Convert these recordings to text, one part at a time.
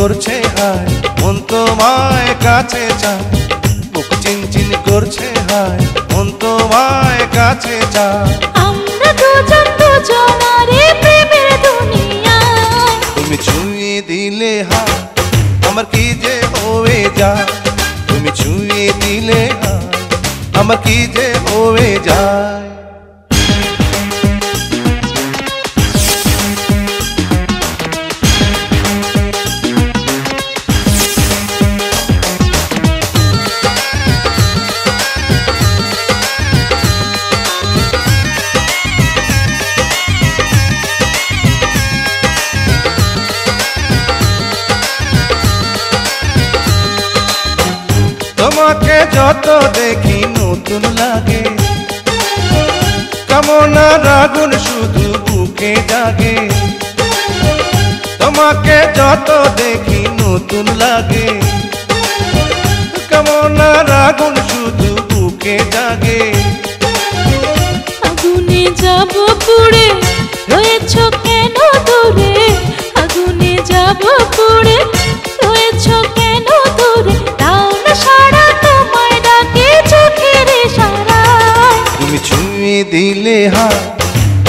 করছে হায় মন তোমায় কাছে চায় বুক চিনচিন করছে হায় মন তোমায় কাছে চায় আমরা দুজন দুজনারে প্রেমের দুনিয়ায় তুমি ছুঁয়ে দিলে হায় আমার কি যে হয়ে যায় তুমি ছুঁয়ে দিলে হায় আমার কি যে হয়ে যায় তোমাকে যত দেখি নতুন লাগে কামনার আগুন শুধু বুকে জাগে তোমাকে যত দেখি নতুন লাগে কামনার আগুন শুধু বুকে জাগে আগুনে যাব পুড়ে রয়েছ কেন দূরে আগুনে যাব পুড়ে রয়েছ কেন দূরে তাও না সারা তোমায় ডাকে চোখের ইশারায় তুমি ছুঁয়ে দিলে হায়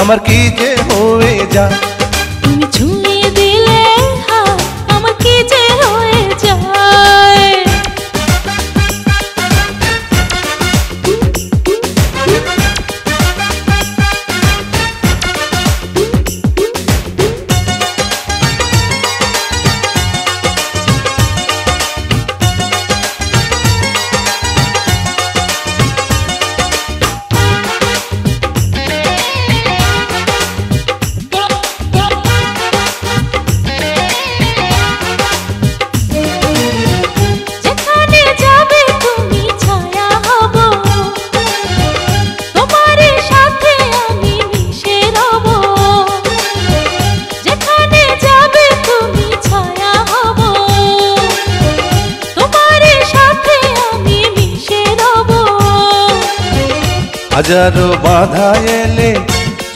আমার কি যে হয়ে যায় তুমি ছুঁয়ে দিলে হায় আমার কি যে হয়ে যায় হাজারো বাধা এলে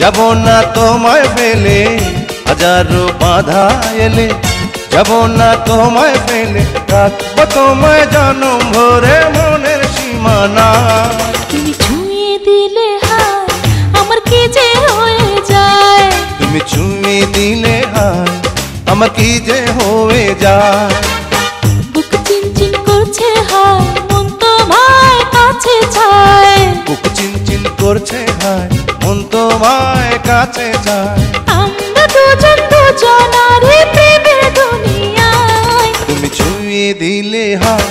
যাব না তোমায় ফেলে হাজারো বাধা এলে যাব না তোমায় ফেলে রাখবো তোমায় জনম ভরে মনের সীমানা তুমি ছুঁয়ে দিলে হায় আমার কি যে হয়ে যায় তুমি ছুঁয়ে দিলে হায় আমার কি যে হয়ে যায় বুক চিনচিন করছে হায় মন তোমায় কাছে চায় বুক চিনচিন করছে হায় মন তোমায় কাছে যায় আমরা দুজন দুজনারে প্রেমের দুনিয়ায় তুমি ছুঁয়ে দিলে হায়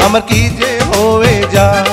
আমার কি যে হয়ে যায়